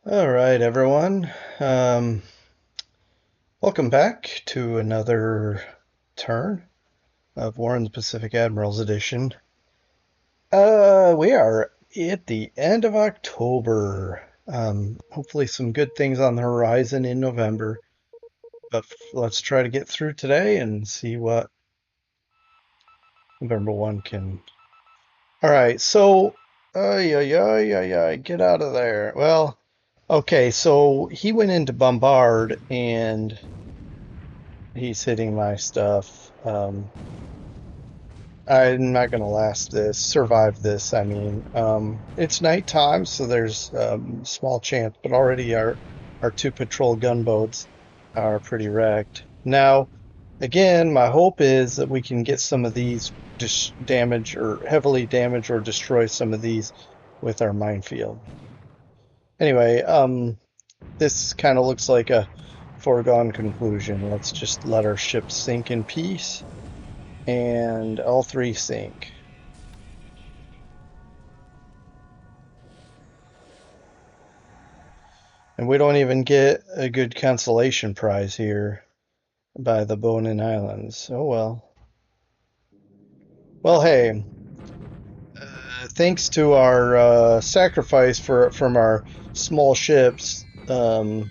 All right, everyone. Um, Welcome back to another turn of War in the Pacific Admirals edition. We are at the end of October. Hopefully, some good things on the horizon in November. But let's try to get through today and see what November 1 can. All right, so, get out of there. Well, okay, so he went into bombard and he's hitting my stuff. I'm not gonna last this, survive this. I mean, it's nighttime, so there's small chance, but already our two patrol gunboats are pretty wrecked. Now, again, my hope is that we can get some of these damage or heavily damage or destroy some of these with our minefield. Anyway, this kind of looks like a foregone conclusion. Let's just let our ships sink in peace. And all three sink. And we don't even get a good consolation prize here by the Bonin Islands. Oh well. Well, hey, thanks to our sacrifice from our small ships. Oh,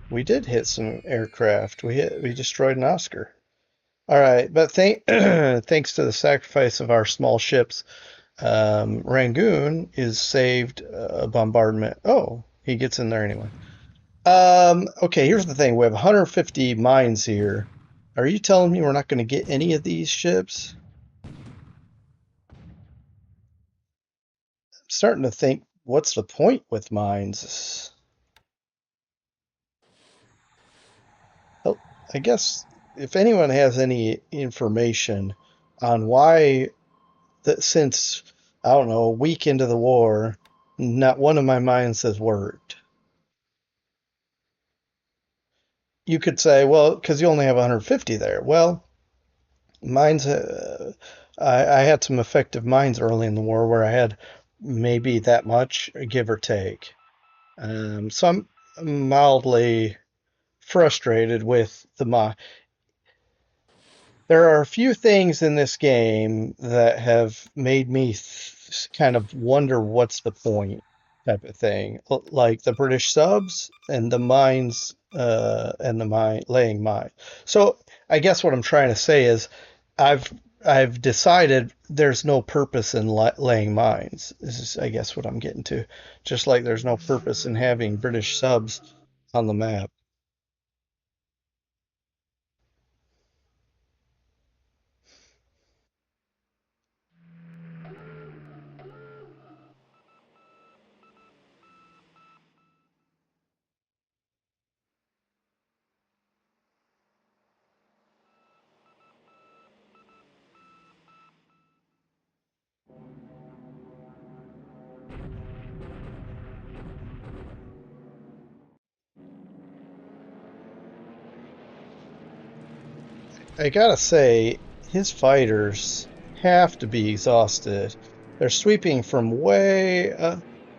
we did hit some aircraft. We destroyed an Oscar. All right, but thanks to the sacrifice of our small ships, Rangoon is saved a bombardment. Oh, he gets in there anyway. Okay, here's the thing. We have 150 mines here. Are you telling me we're not going to get any of these ships? I'm starting to think, what's the point with mines? Oh, I guess if anyone has any information on why that since, I don't know, a week into the war, not one of my mines has worked. You could say, well, because you only have 150 there. Well, mines, I had some effective mines early in the war where I had maybe that much, give or take. So I'm mildly frustrated with the mine. There are a few things in this game that have made me kind of wonder what's the point type of thing, like the British subs and the mines and the mine laying mine. So I guess what I'm trying to say is I've I've decided there's no purpose in laying mines. This is, I guess, what I'm getting to. Just like there's no purpose in having British subs on the map. I gotta say, his fighters have to be exhausted. They're sweeping from way,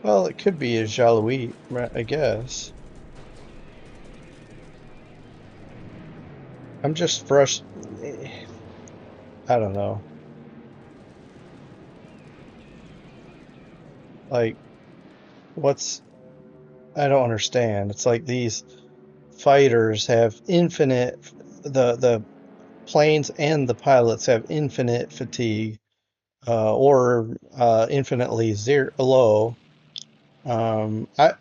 well, it could be a Jalouit, I guess. I'm just frustrated. I don't know. Like, what's, I don't understand. It's like these fighters have infinite, the planes and the pilots have infinite fatigue, or infinitely zero low. I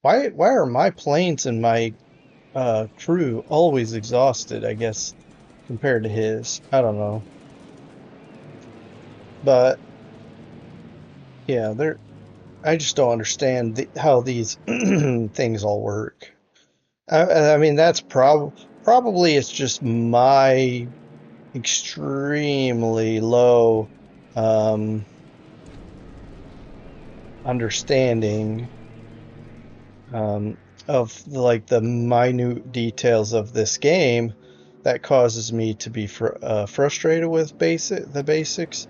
why are my planes and my crew always exhausted, I guess, compared to his. I don't know. But yeah, I just don't understand how these things all work. I mean, that's probably it's just my extremely low um, understanding um, of like the minute details of this game that causes me to be frustrated with the basics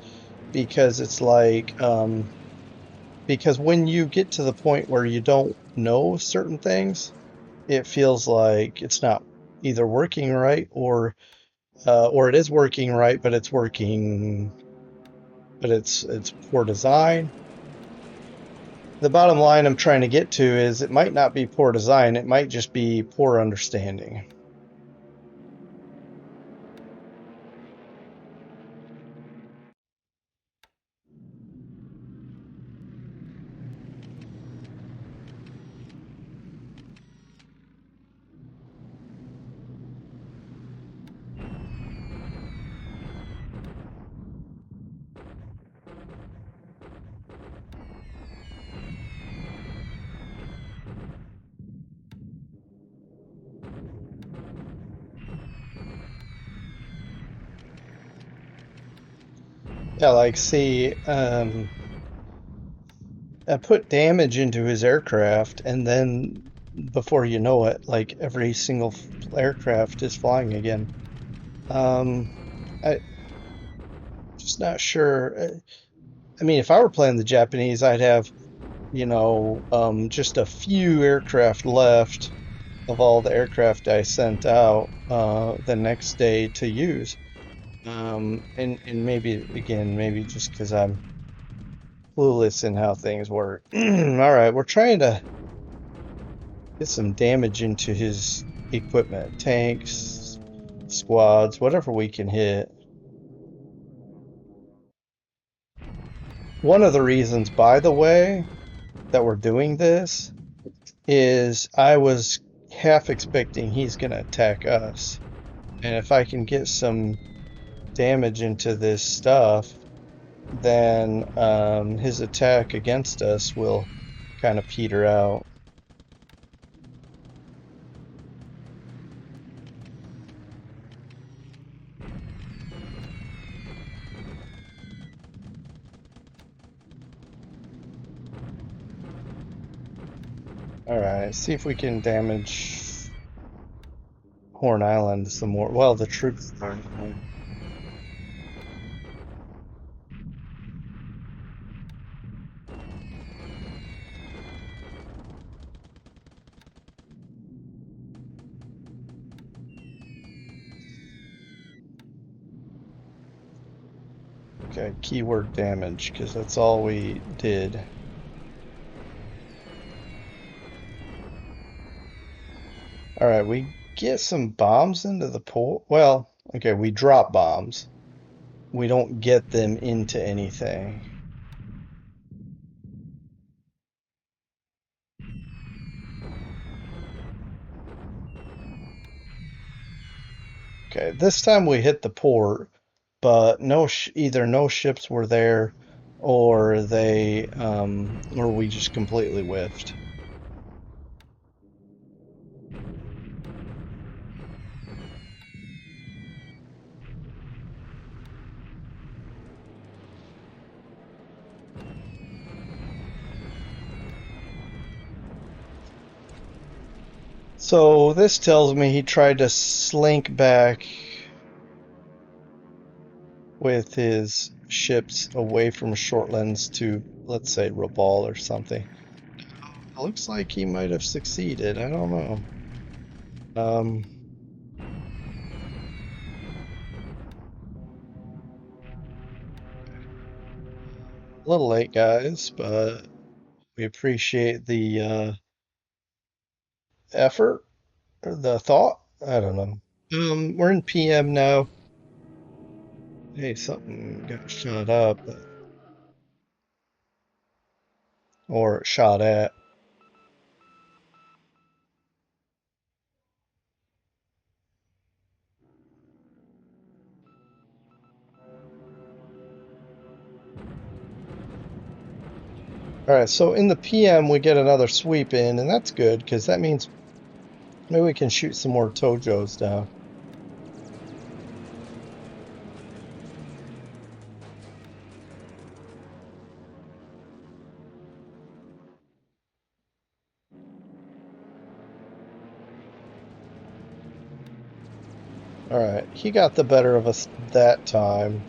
because it's like because when you get to the point where you don't know certain things, it feels like it's not either working right or it is working right, but it's poor design. The bottom line I'm trying to get to is it might not be poor design, it might just be poor understanding. Yeah, like see, I put damage into his aircraft, and then before you know it, like every single aircraft is flying again. Um, I just not sure. I mean, if I were playing the Japanese, I'd have, just a few aircraft left of all the aircraft I sent out the next day to use. And maybe again, maybe just because I'm clueless in how things work. All right, we're trying to get some damage into his equipment, tanks, squads, whatever we can hit. One of the reasons, by the way, that we're doing this is I was half expecting he's going to attack us. And if I can get some damage into this stuff, then his attack against us will kind of peter out. All right, see if we can damage Horn Island some more. Well, the troops are. Okay, keyword damage, because that's all we did. All right, we get some bombs into the port. Well, okay, we drop bombs. We don't get them into anything. Okay, this time we hit the port, but either no ships were there or or we just completely whiffed. So this tells me he tried to slink back with his ships away from Shortlands to, let's say, Rabaul or something. It looks like he might have succeeded. I don't know. Um, a little late, guys, but we appreciate the effort or the thought. I don't know. We're in PM now. Hey, something got shot up or shot at. All right, so in the PM we get another sweep in, and that's good because that means maybe we can shoot some more Tojos down. All right, he got the better of us that time.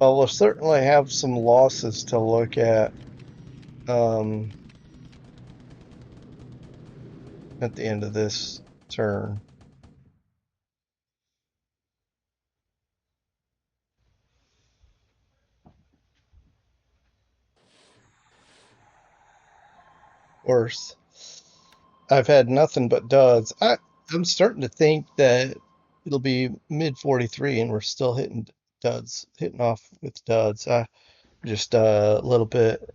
Well, we'll certainly have some losses to look um, at the end of this turn. Worse. I've had nothing but duds. I'm starting to think that it'll be mid 43 and we're still hitting duds, hitting off with duds. Just a little bit,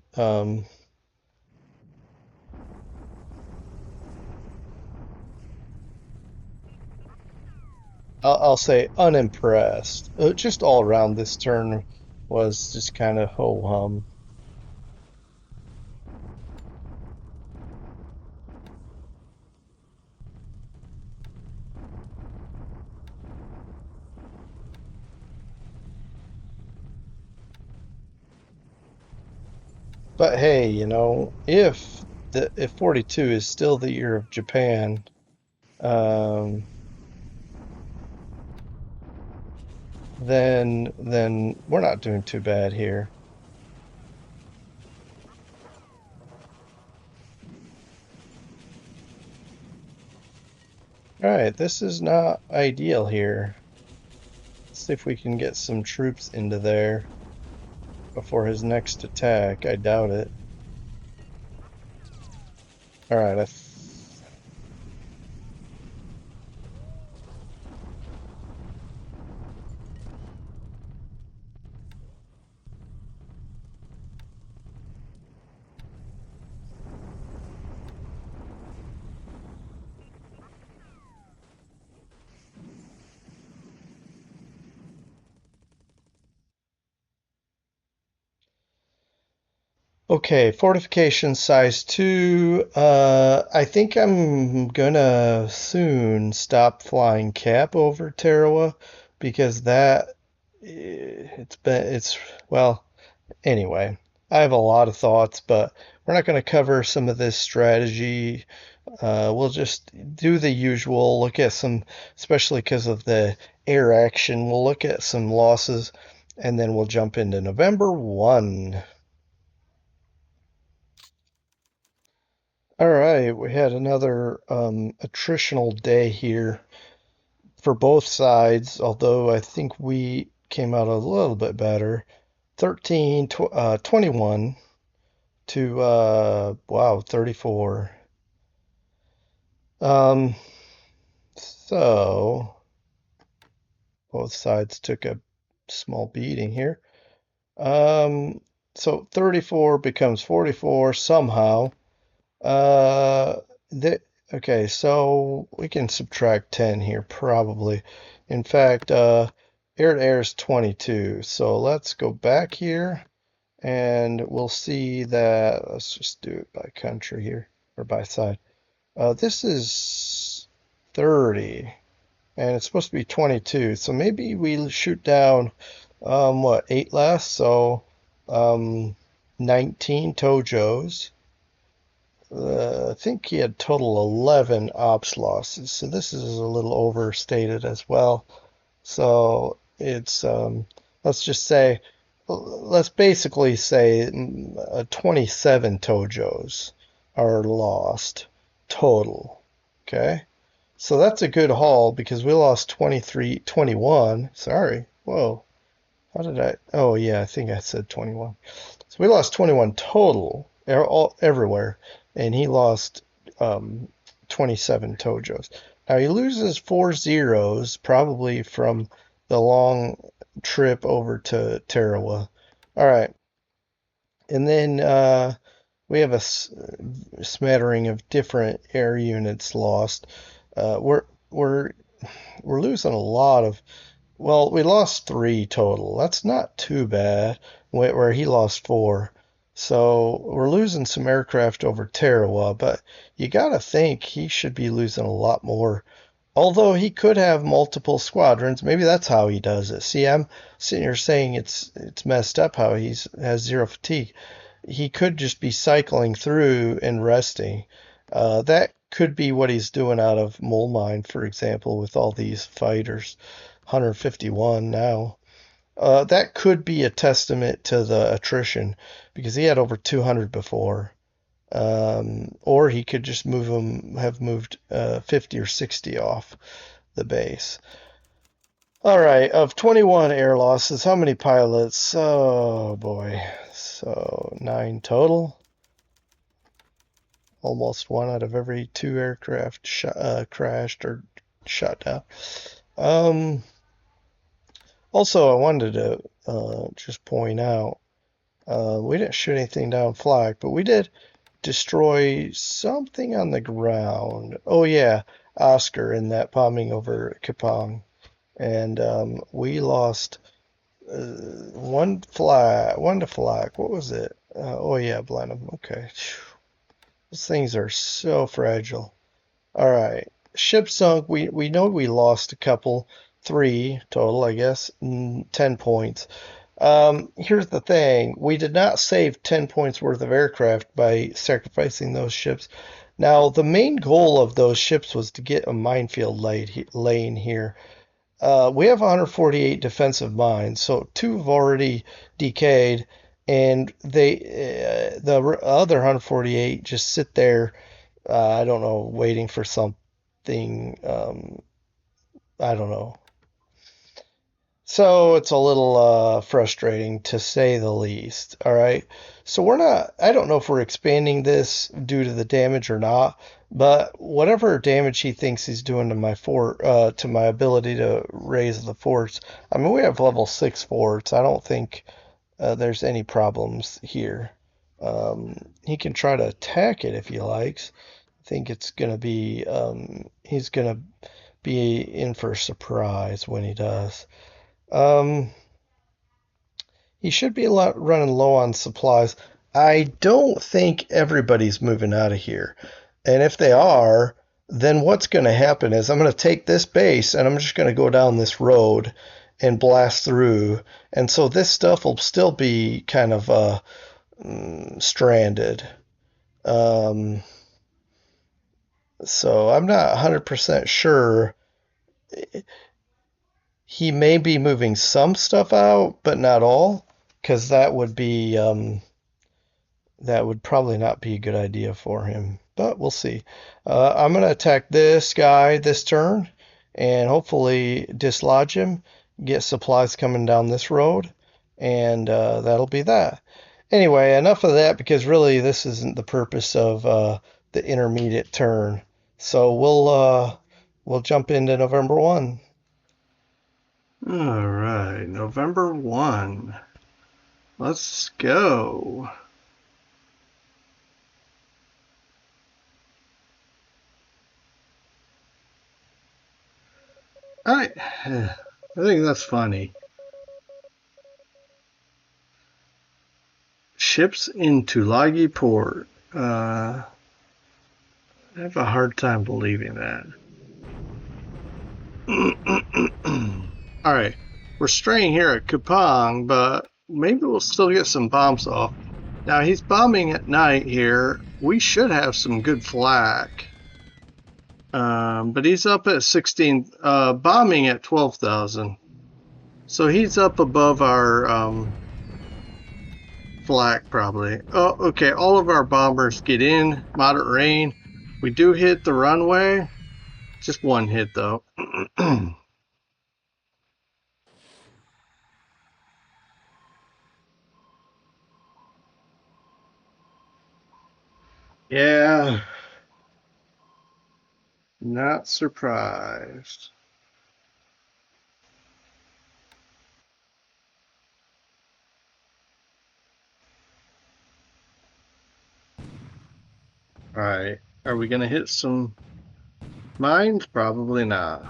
I'll say unimpressed. Just all around this turn was just kind of ho hum. But hey, if 42 is still the year of Japan, um, then we're not doing too bad here. All right, this is not ideal here. Let's see if we can get some troops into there before his next attack. I doubt it. All right, okay, fortification size 2. I think I'm gonna soon stop flying cap over Tarawa because it's well, anyway. I have a lot of thoughts, but we're not going to cover some of this strategy. We'll just do the usual, look at some, especially because of the air action, we'll look at some losses, and then we'll jump into November 1. All right, we had another attritional day here for both sides, although I think we came out a little bit better. 21 to wow, 34. Um, so both sides took a small beating here. Um, so 34 becomes 44 somehow. Uh, the, okay, so we can subtract 10 here probably. In fact, air to air is 22. So let's go back here and we'll see that, let's just do it by country here or by side. This is 30 and it's supposed to be 22. So maybe we shoot down, what, 8 less? So, 19 Tojos. I think he had total 11 ops losses, so this is a little overstated as well. So it's, let's just say, let's basically say 27 Tojos are lost total. Okay? So that's a good haul because we lost 23, 21. Sorry. Whoa. How did I? Oh, yeah, I think I said 21. So we lost 21 total, everywhere, and he lost 27 Tojos. Now he loses 4 zeros, probably from the long trip over to Tarawa. All right, and then we have a smattering of different air units lost. Uh, we're we're we're losing a lot of. Well, we lost 3 total. That's not too bad. Where he lost 4. So we're losing some aircraft over Tarawa, but you gotta think he should be losing a lot more. Although he could have multiple squadrons, maybe that's how he does it. See, I'm sitting here saying it's messed up how he has zero fatigue. He could just be cycling through and resting. That could be what he's doing out of Mole Mine, for example, with all these fighters. 151 now. That could be a testament to the attrition because he had over 200 before. Or he could just have moved 50 or 60 off the base. All right, of 21 air losses, how many pilots? Oh boy. So 9 total. Almost one out of every two aircraft crashed or shot down. Um, Also, I wanted to just point out we didn't shoot anything down flag, but we did destroy something on the ground. Oh, yeah, Oscar in that bombing over Kapong. And we lost one to flag. What was it? Oh, yeah, Blenheim. Okay. Those things are so fragile. All right. Ship sunk. We know we lost a couple, three total, I guess, 10 points. Here's the thing. We did not save 10 points worth of aircraft by sacrificing those ships. Now, the main goal of those ships was to get a minefield lane here. We have 148 defensive mines, so two have already decayed, and the other 148 just sit there. I don't know, waiting for something. I don't know. So it's a little frustrating to say the least. All right. So we're not, I don't know if we're expanding this due to the damage or not, but whatever damage he thinks he's doing to my to my ability to raise the forts. I mean, we have level 6 forts. I don't think there's any problems here. He can try to attack it if he likes. I think it's going to be, he's going to be in for a surprise when he does. Um, he should be running low on supplies. I don't think everybody's moving out of here. And if they are, then what's going to happen is I'm going to take this base and I'm just going to go down this road and blast through. And so this stuff will still be kind of stranded. Um, so I'm not 100% sure. He may be moving some stuff out, but not all, because that would probably not be a good idea for him. But we'll see. I'm going to attack this guy this turn and hopefully dislodge him, get supplies coming down this road, and that'll be that. Anyway, enough of that because really this isn't the purpose of the intermediate turn. So we'll jump into November 1. All right, November 1. Let's go. I think that's funny. Ships into Tulagi Port. I have a hard time believing that. All right, we're straying here at Kupang, but maybe we'll still get some bombs off. Now he's bombing at night here. We should have some good flak. But he's up at 16, bombing at 12,000. So he's up above our flak probably. Oh, okay. All of our bombers get in. Moderate rain. We do hit the runway. Just one hit though. Yeah. Not surprised. All right. Are we going to hit some mines? Probably not.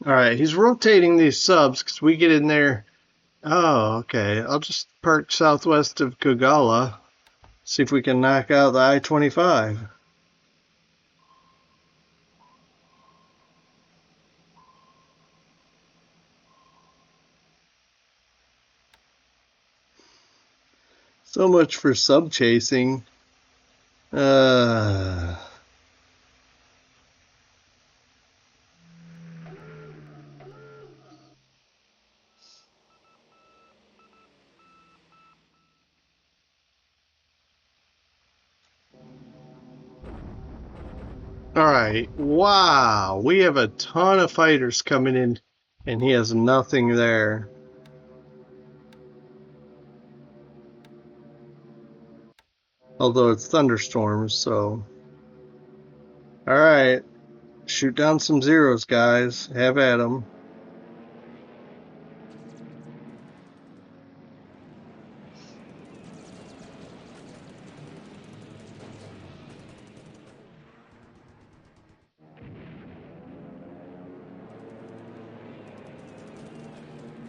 All right, he's rotating these subs because we get in there. Oh, okay. I'll just park southwest of Kogala. See if we can knock out the I-25. So much for sub chasing. Uh, all right. Wow. We have a ton of fighters coming in, and he has nothing there. Although it's thunderstorms, so. All right. Shoot down some zeros, guys. Have at them.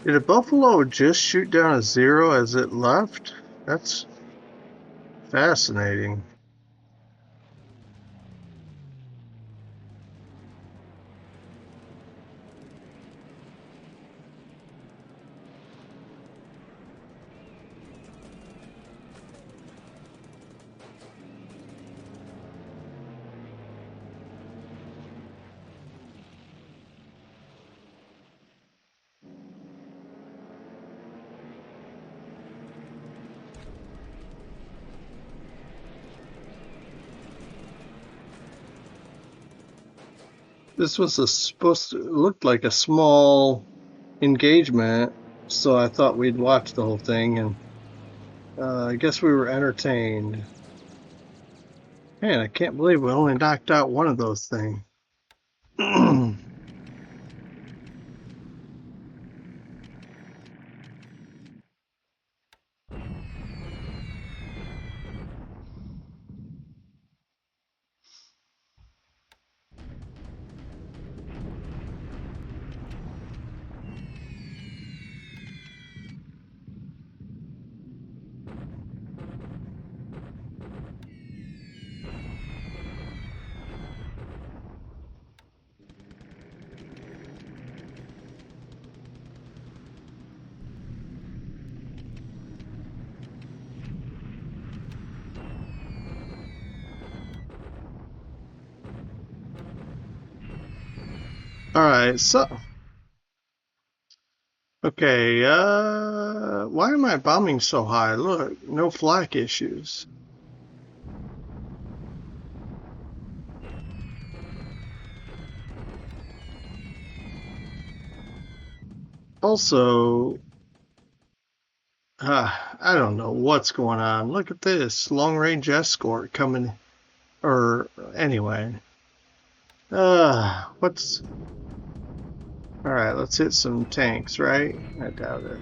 Did a buffalo just shoot down a zero as it left? That's fascinating. This was supposed to look like a small engagement, so I thought we'd watch the whole thing, and I guess we were entertained. Man, I can't believe we only knocked out one of those things. All right, so okay, why am I bombing so high? Look, no flak issues. Also, I don't know what's going on. Look at this long range escort coming, or anyway. What's all right? Let's hit some tanks, right? I doubt it.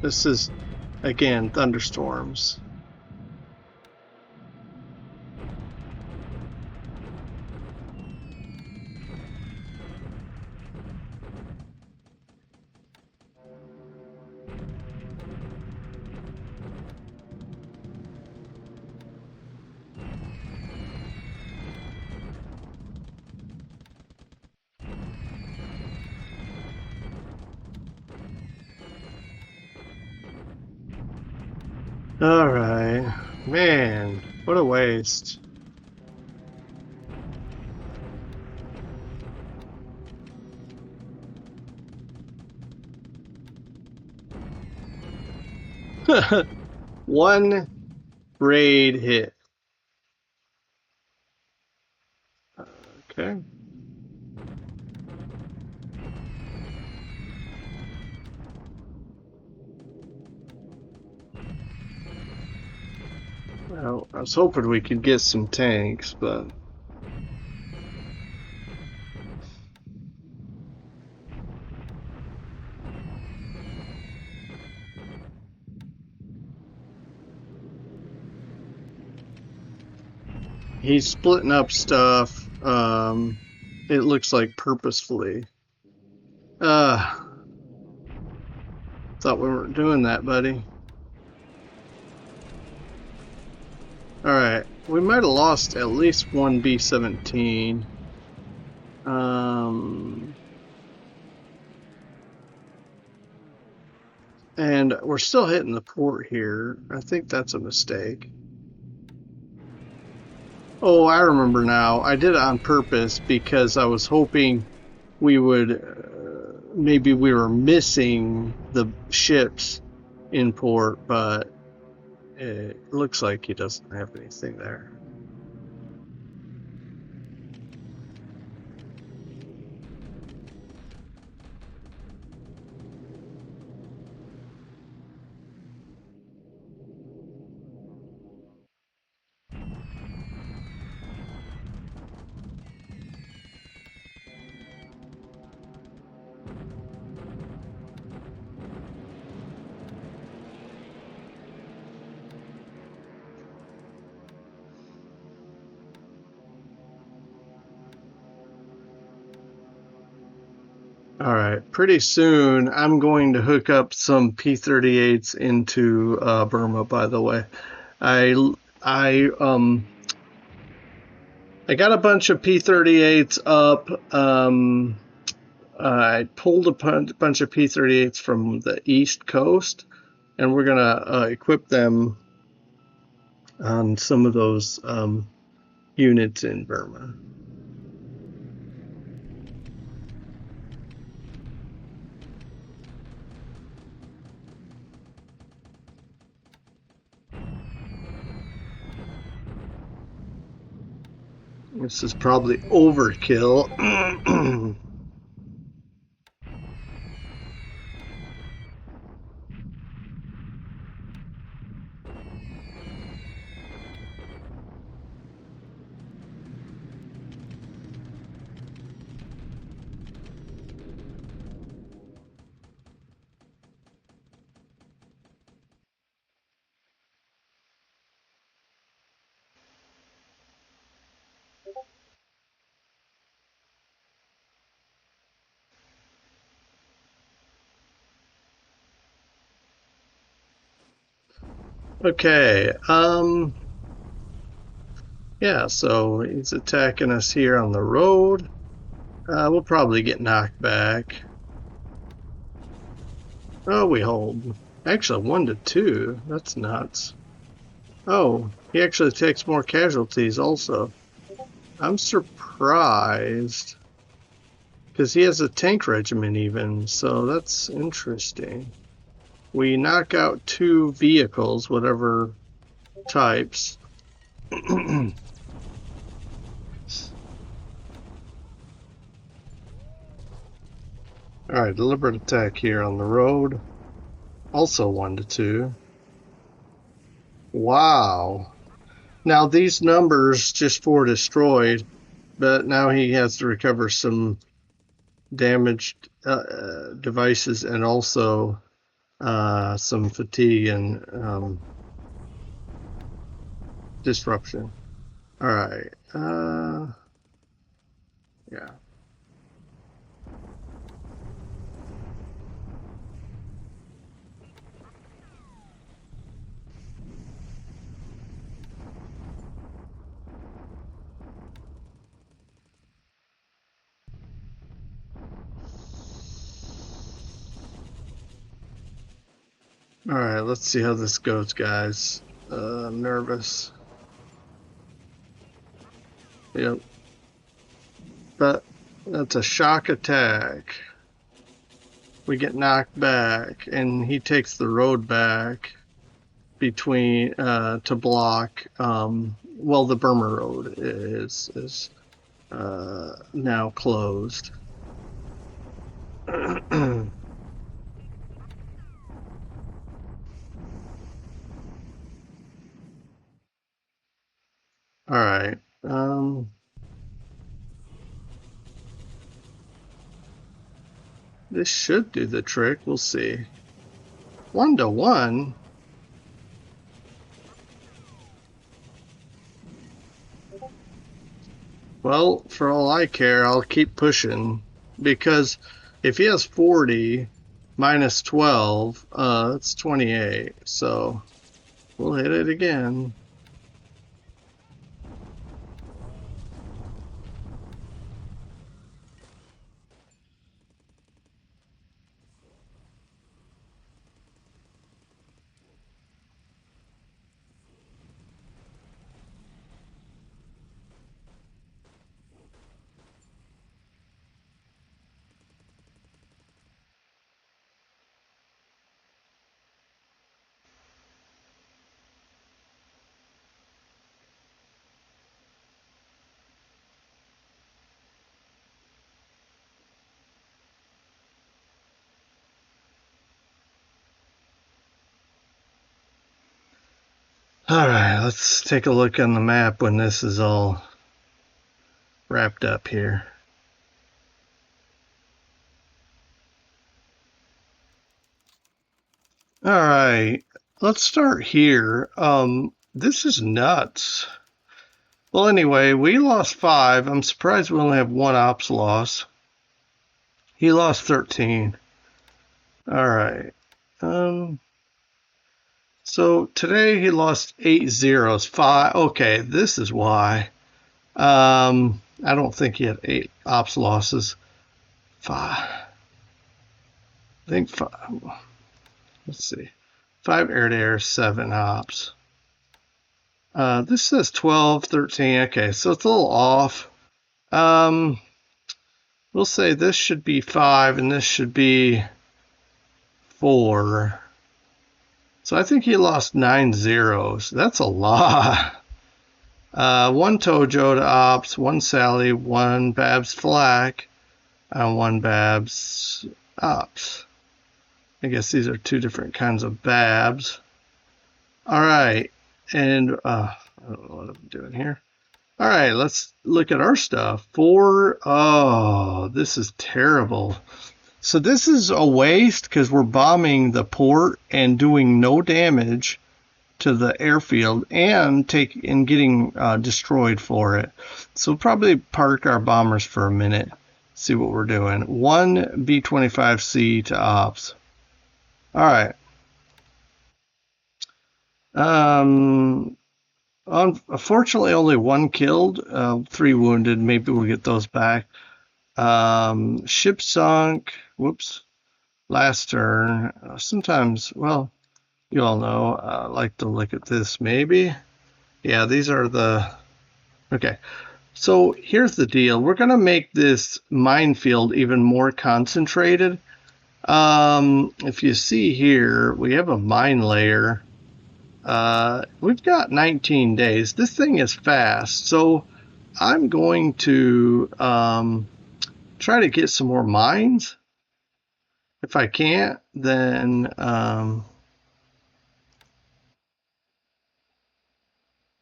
This is again thunderstorms. All right, man, what a waste. One raid hit. Okay. Well, I was hoping we could get some tanks, but he's splitting up stuff. It looks like purposefully. Thought we weren't doing that, buddy. Alright, we might have lost at least one B-17. And we're still hitting the port here. I think that's a mistake. Oh, I remember now. I did it on purpose because I was hoping we would, maybe we were missing the ships in port, but it looks like he doesn't have anything there. All right, pretty soon I'm going to hook up some P-38s into Burma. By the way, I I um I got a bunch of P-38s up. I pulled a bunch of P-38s from the East Coast, and we're gonna equip them on some of those units in Burma. This is probably overkill. Okay, yeah, so he's attacking us here on the road. We'll probably get knocked back. Oh, we hold. Actually, 1-2. That's nuts. Oh, he actually takes more casualties also. I'm surprised. Because he has a tank regiment even, so that's interesting. We knock out 2 vehicles, whatever types. Alright, deliberate attack here on the road. Also 1-2. Wow. Now these numbers just 4 destroyed, but now he has to recover some damaged devices and also some fatigue and disruption. Alright. Yeah. Alright, let's see how this goes, guys. I'm nervous. Yep. But that's a shock attack. We get knocked back, and he takes the road back between to block. Well, the Burma Road is now closed. All right. This should do the trick. We'll see. 1-1. Well, for all I care, I'll keep pushing because if he has 40 minus 12, it's 28. So we'll hit it again. All right, let's take a look on the map when this is all wrapped up here. All right, let's start here. This is nuts. Well, anyway, we lost 5. I'm surprised we only have 1 ops loss. He lost 13. All right. So today he lost 8 zeros. 5. Okay, this is why. I don't think he had 8 ops losses. 5. I think 5. Let's see. 5 air-to-air, 7 ops. This says 12, 13. Okay, so it's a little off. We'll say this should be 5 and this should be 4. So I think he lost 9 zeros. That's a lot. 1 Tojo to ops, 1 Sally, 1 Babs Flak, and 1 Babs ops. I guess these are 2 different kinds of Babs. All right, and I don't know what I'm doing here. All right, let's look at our stuff. 4, oh, this is terrible. So this is a waste because we're bombing the port and doing no damage to the airfield and getting destroyed for it. So we'll probably park our bombers for a minute, see what we're doing. 1 B-25C to ops. All right. Unfortunately, only 1 killed, 3 wounded. Maybe we'll get those back. Ship sunk. Whoops. Last turn. Sometimes, well, you all know, I like to look at this maybe. Yeah, these are the... Okay, so here's the deal. We're going to make this minefield even more concentrated. If you see here, we have a mine layer. We've got 19 days. This thing is fast, so I'm going to try to get some more mines. If I can't, then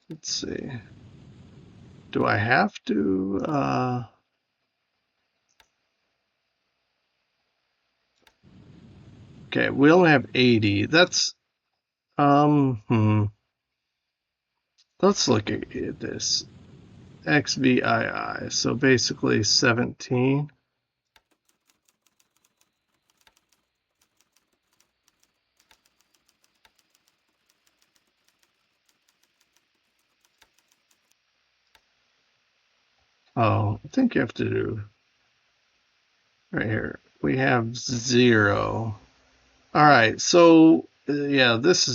let's see. Do I have to? Okay, we only have 80. That's Let's look at this. XVII. So basically 17. Oh, I think you have to do right here. We have 0. All right, so yeah, this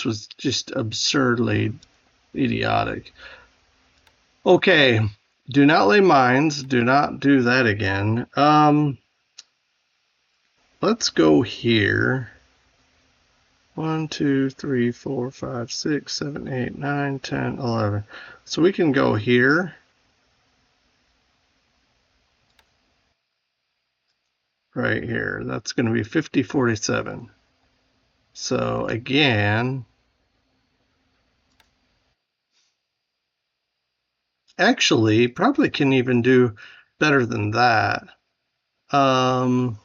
was just absurdly idiotic. Okay, do not lay mines. Do not do that again. Let's go here. 1, 2, 3, 4, 5, 6, 7, 8, 9, 10, 11. So we can go here. Right here. That's going to be 5047. So again, actually, probably can even do better than that. How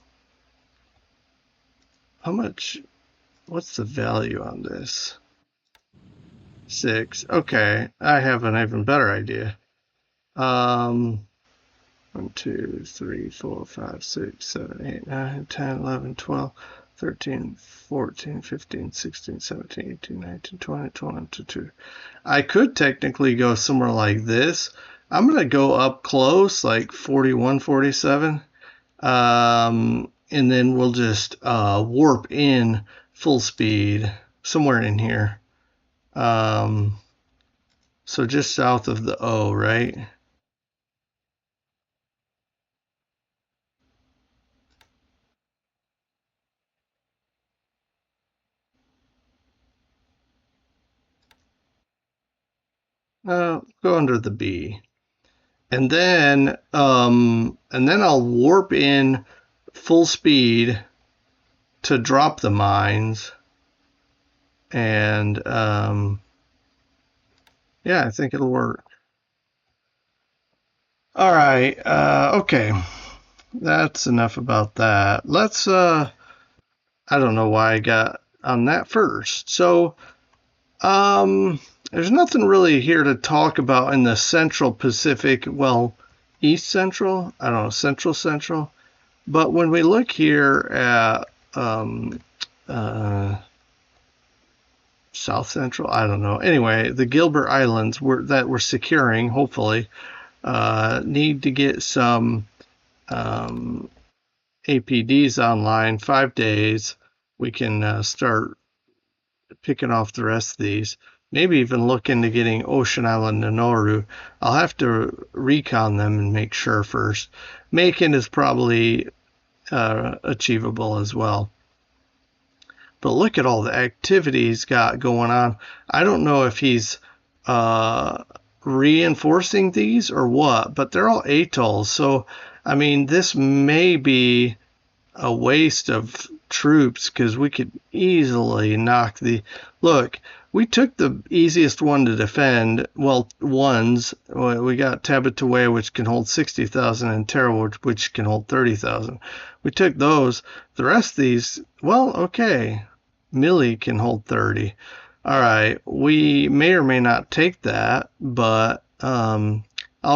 much? What's the value on this? 6. Okay, I have an even better idea. 1, 2, 3, 4, 5, 6, 7, 8, 9, 10, 11, 12, 13, 14, 15, 16, 17, 18, 19, 20, 21, 22. I could technically go somewhere like this. I'm going to go up close, like 41, 47. And then we'll just warp in full speed somewhere in here. So just south of the O, right? Go under the B. And then I'll warp in full speed to drop the mines. And yeah, I think it'll work. All right. Okay. That's enough about that. Let's I don't know why I got on that first. So, there's nothing really here to talk about in the Central Pacific. Well, East Central, I don't know, Central Central. But when we look here at uh, South Central, I don't know. Anyway, the Gilbert Islands that we're securing, hopefully, need to get some um, APDs online. 5 days, we can start picking off the rest of these. Maybe even look into getting Ocean Island and Nauru. I'll have to recon them and make sure first. Macon is probably achievable as well. But look at all the activity he's got going on. I don't know if he's uh, reinforcing these or what, but they're all atolls. So, I mean, this may be a waste of troops because we could easily knock the. Look, we took the easiest one to defend. Well, ones. We got Tabatawe, which can hold 60,000, and Tarawa, which can hold 30,000. We took those. The rest of these, well, okay. Millie can hold 30. All right, we may or may not take that, but I'll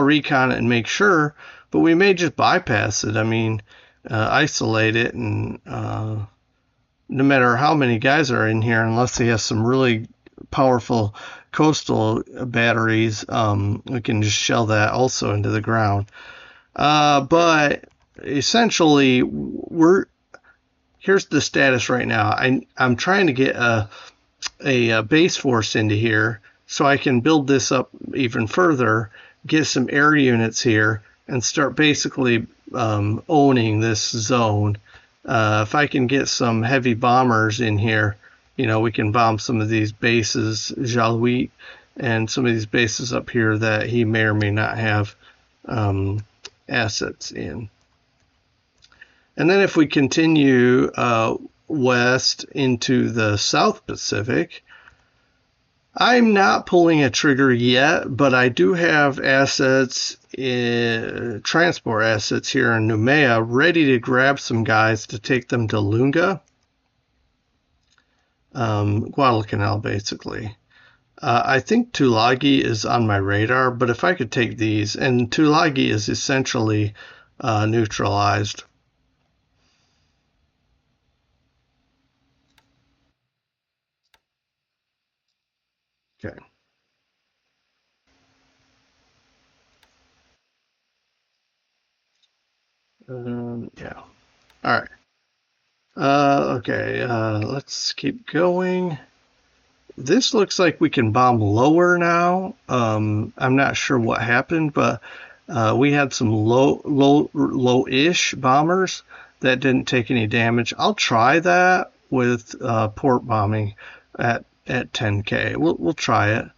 recon it and make sure. But we may just bypass it. I mean, isolate it, and no matter how many guys are in here, unless he has some really powerful coastal batteries, we can just shell that also into the ground. But essentially, here's the status right now. I'm trying to get a base force into here so I can build this up even further, get some air units here, and start basically owning this zone. If I can get some heavy bombers in here, we can bomb some of these bases, Jaluit, and some of these bases up here that he may or may not have assets in. And then if we continue west into the South Pacific, I'm not pulling a trigger yet, but I do have assets, transport assets here in Noumea, ready to grab some guys to take them to Lunga, Guadalcanal, basically. I think Tulagi is on my radar, but if I could take these, and Tulagi is essentially neutralized. Okay. Yeah. All right. Okay. Let's keep going. This looks like we can bomb lower now. I'm not sure what happened, but we had some low-ish bombers that didn't take any damage. I'll try that with port bombing at 10K. We'll try it.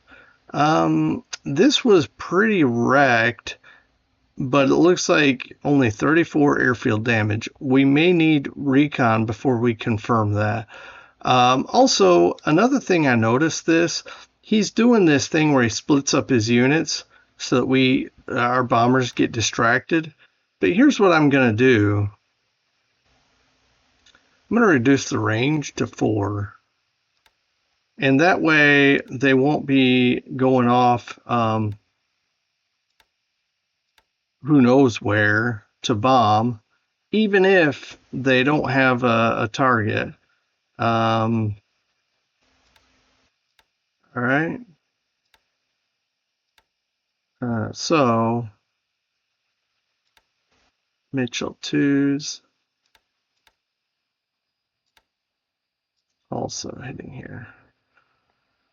This was pretty wrecked, but it looks like only 34 airfield damage. We may need recon before we confirm that. Also, another thing I noticed he's doing this thing where he splits up his units so that our bombers get distracted. But here's what I'm going to do. I'm going to reduce the range to 4. And that way they won't be going off who knows where to bomb, even if they don't have a target. All right. So Mitchell 2's also hitting here.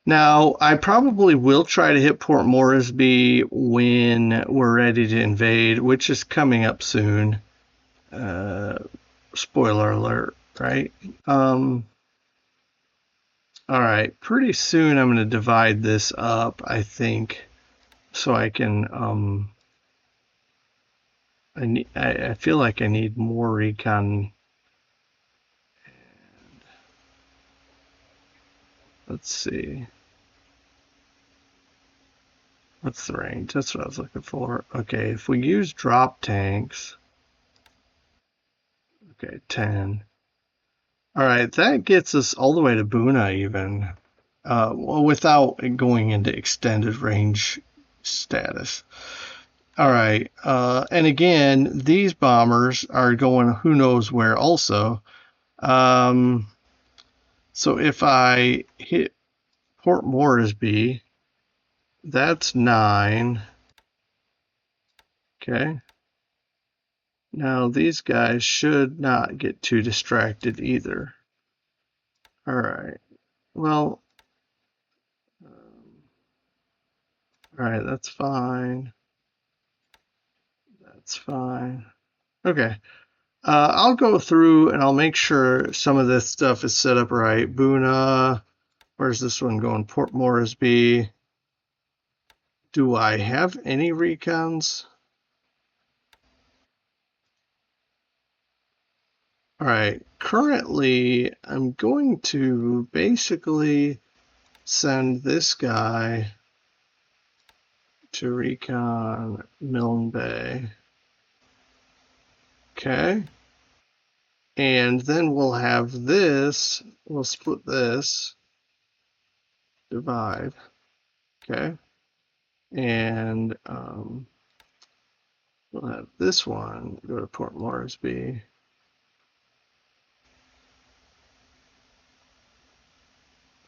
Now, I probably will try to hit Port Moresby when we're ready to invade, which is coming up soon. Spoiler alert, right? All right, pretty soon I'm going to divide this up, I think, so I can, I feel like I need more recon. Let's see. What's the range? That's what I was looking for. Okay, if we use drop tanks, okay, 10. All right, that gets us all the way to Buna even, well, without going into extended range status. All right, and again, these bombers are going who knows where also. Um, so if I hit Port Moresby, that's 9. Okay. Now these guys should not get too distracted either. All right. Well, all right, that's fine. That's fine. Okay. I'll go through and I'll make sure some of this stuff is set up right. Buna, where's this one going? Port Moresby. Do I have any recons? All right. Currently, I'm going to basically send this guy to recon Milne Bay. Okay. And then we'll have this, we'll split this, divide. Okay. And we'll have this one go to Port Moresby.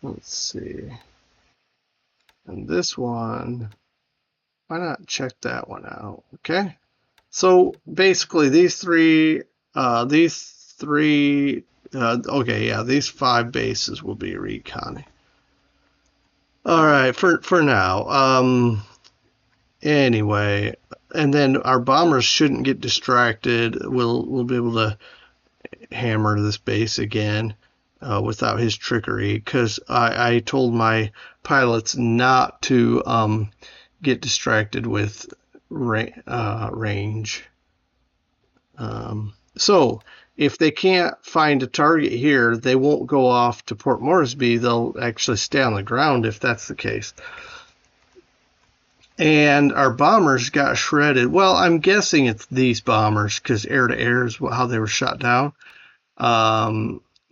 Let's see. And this one, why not check that one out? Okay. So basically these three, okay, yeah, these 5 bases will be reconning. All right, for now. Anyway, and then our bombers shouldn't get distracted. We'll be able to hammer this base again without his trickery, because I told my pilots not to get distracted with range. So if they can't find a target here, they won't go off to Port Moresby. They'll actually stay on the ground if that's the case. And our bombers got shredded. Well, I'm guessing it's these bombers because air-to-air is how they were shot down.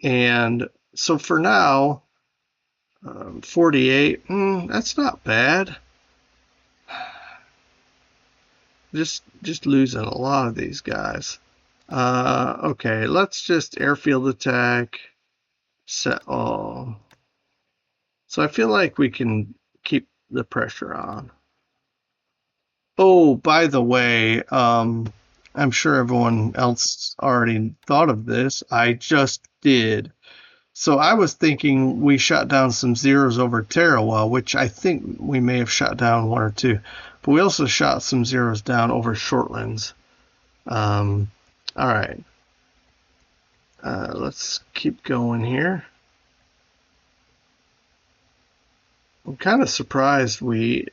And so for now, 48, that's not bad. Just losing a lot of these guys. Okay, let's just airfield attack. Set all. So I feel like we can keep the pressure on. Oh, by the way, I'm sure everyone else already thought of this. I just did. So I was thinking we shot down some zeros over Tarawa, which I think we may have shot down 1 or 2. But we also shot some zeros down over Shortlands. All right. Let's keep going here. I'm kind of surprised we're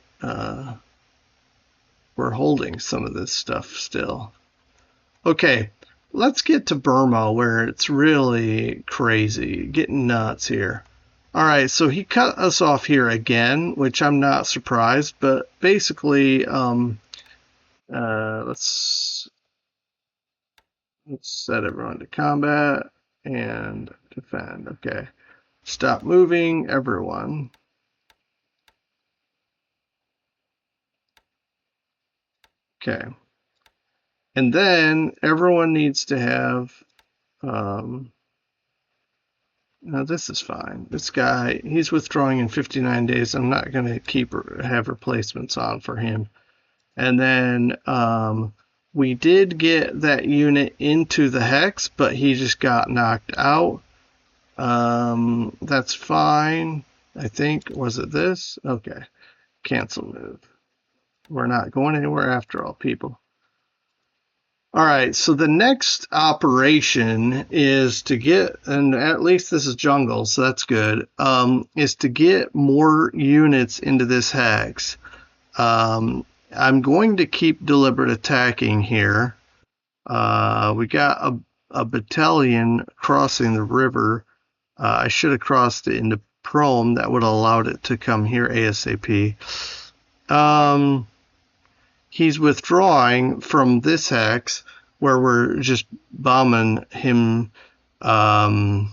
holding some of this stuff still. Okay, let's get to Burma where it's really crazy, getting nuts here. All right, so he cut us off here again, which I'm not surprised, but basically, let's set everyone to combat and defend. Okay, stop moving, everyone. Okay. And then everyone needs to have, um, now this is fine. This guy, he's withdrawing in 59 days. I'm not going to have replacements on for him. And then we did get that unit into the hex, but he just got knocked out. That's fine. I think, was it this? Okay. Cancel move. We're not going anywhere after all, people. All right, so the next operation is to get, and at least this is jungle, so that's good, is to get more units into this hex. I'm going to keep deliberate attacking here. We got a battalion crossing the river. I should have crossed it into Prome. That would have allowed it to come here ASAP. He's withdrawing from this hex where we're just bombing him. Not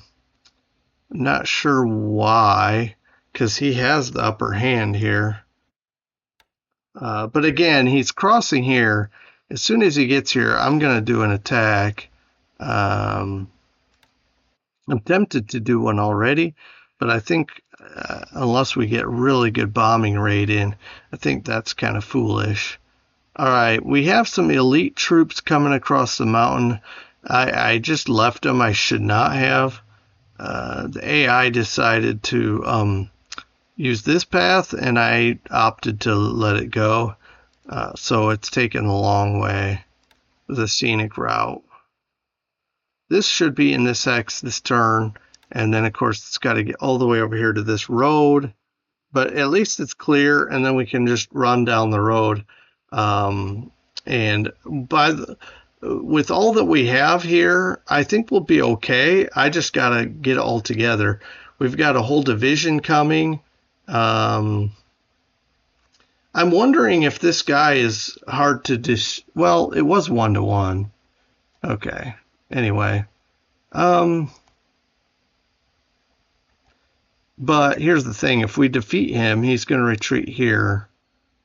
sure why, because he has the upper hand here. But again, he's crossing here. As soon as he gets here, I'm going to do an attack. I'm tempted to do one already, but I think unless we get really good bombing rate in, I think that's kind of foolish. All right, we have some elite troops coming across the mountain. I just left them. I should not have. The AI decided to use this path, and I opted to let it go. So it's taken the long way, the scenic route. This should be in this X this turn, and then of course it's got to get all the way over here to this road. But at least it's clear, and then we can just run down the road. And with all that we have here, I think we'll be okay. I just got to get it all together. We've got a whole division coming. I'm wondering if this guy is hard to well, it was 1-to-1. Okay. Anyway. But here's the thing. If we defeat him, he's going to retreat here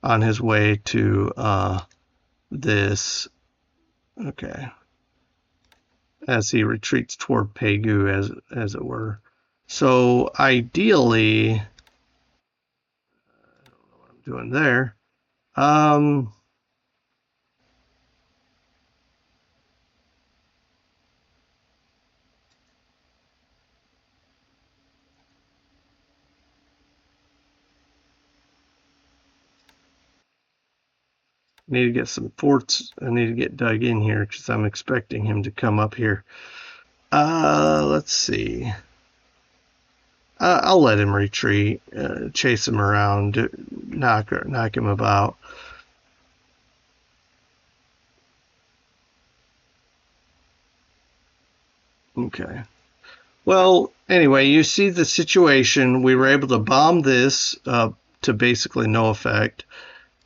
on his way to this. Okay. As he retreats toward Pegu, as it were. So ideally, I don't know what I'm doing there. I need to get some forts. I need to get dug in here because I'm expecting him to come up here. Let's see. I'll let him retreat, chase him around, knock him about. Okay. Well, anyway, you see the situation. We were able to bomb this to basically no effect.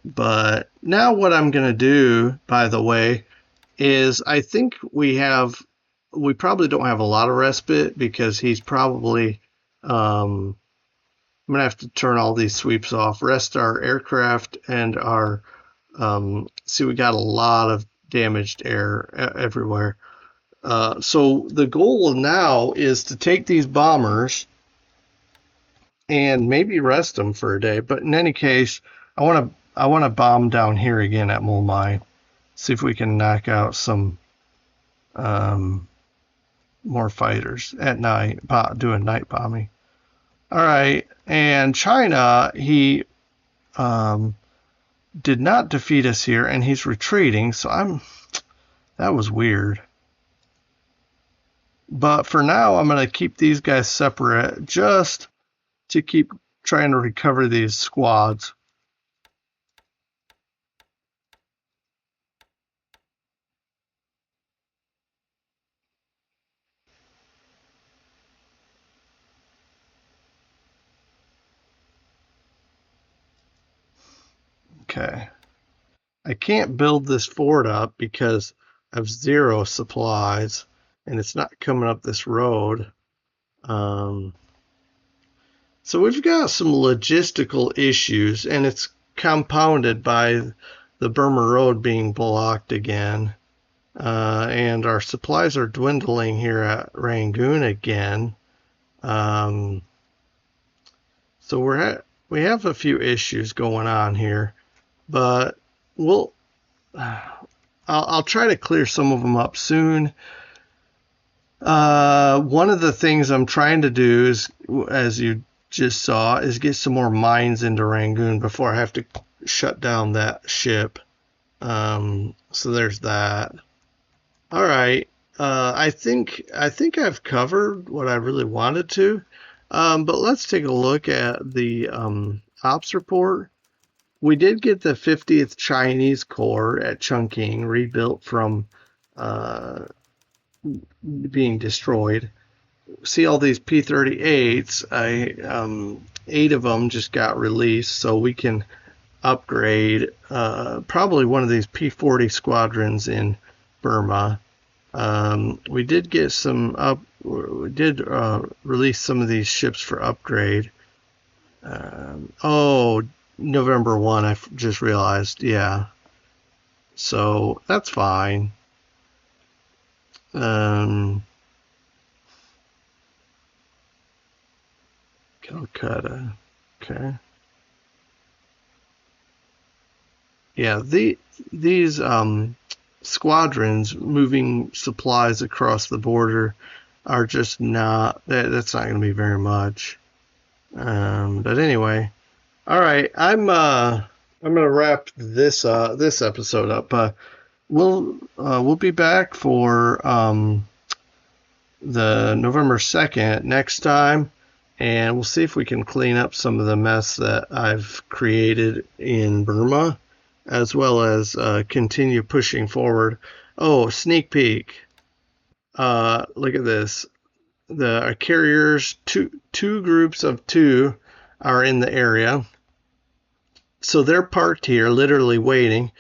But now what I'm going to do, by the way, is I think we probably don't have a lot of respite because he's probably, I'm going to have to turn all these sweeps off, rest our aircraft and our, see, we got a lot of damaged air everywhere. So the goal now is to take these bombers and maybe rest them for a day. But in any case, I want to bomb down here again at Mulmai. See if we can knock out some more fighters at night, doing night bombing. All right, and China, he did not defeat us here, and he's retreating. So that was weird. But for now, I'm going to keep these guys separate just to keep trying to recover these squads. Okay. I can't build this fort up because I have 0 supplies and it's not coming up this road. So we've got some logistical issues, and it's compounded by the Burma Road being blocked again. and our supplies are dwindling here at Rangoon again. Um, so we have a few issues going on here, but we'll I'll try to clear some of them up soon. One of the things I'm trying to do is, as you just saw, is get some more mines into Rangoon before I have to shut down that ship. So there's that. All right. I think I've covered what I really wanted to. But let's take a look at the ops report. We did get the 50th Chinese Corps at Chungking rebuilt from uh, being destroyed. See all these P-38s. 8 of them just got released, so we can upgrade probably one of these P-40 squadrons in Burma. We did get some up. We did release some of these ships for upgrade. Oh, November 1, I just realized. Yeah. So that's fine. Calcutta. Okay. Yeah, these squadrons moving supplies across the border are just not that's not going to be very much. But anyway, all right, I'm gonna wrap this episode up. We'll be back for the November 2nd next time, and we'll see if we can clean up some of the mess that I've created in Burma, as well as continue pushing forward. Oh, sneak peek. Look at this. The carriers, two groups of 2 are in the area. So they're parked here, literally waiting.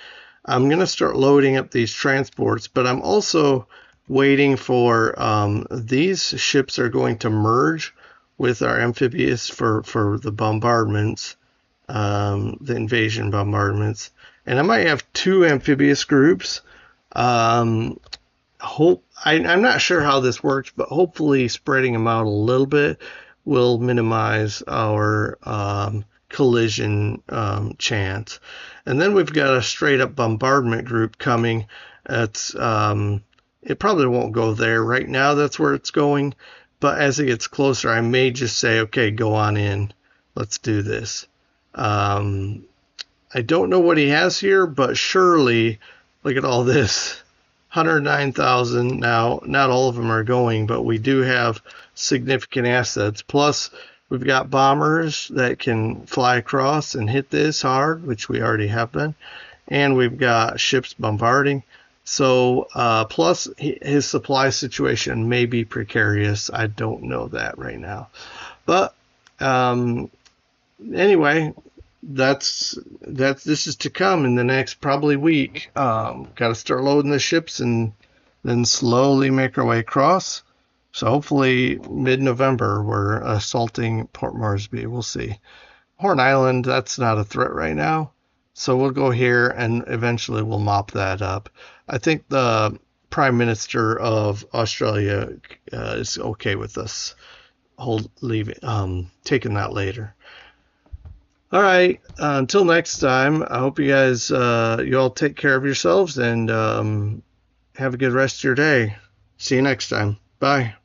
I'm going to start loading up these transports, but I'm also waiting for these ships are going to merge with our amphibious for the bombardments, the invasion bombardments. And I might have 2 amphibious groups. I'm not sure how this works, but hopefully spreading them out a little bit will minimize our collision chance. And then we've got a straight up bombardment group coming. It's it probably won't go there right now. That's where it's going. But as it gets closer, I may just say, okay, go on in. Let's do this. I don't know what he has here, but surely, look at all this. 109,000. Now, not all of them are going, but we do have significant assets. Plus, we've got bombers that can fly across and hit this hard, which we already have been. And we've got ships bombarding. So, plus his supply situation may be precarious. I don't know that right now. But anyway, this is to come in the next probably week. Got to start loading the ships and then slowly make our way across. So hopefully mid-November we're assaulting Port Moresby. We'll see. Horn Island, that's not a threat right now. So we'll go here and eventually we'll mop that up. I think the Prime Minister of Australia is okay with us taking that later. All right. Until next time, I hope you guys, you all take care of yourselves and have a good rest of your day. See you next time. Bye.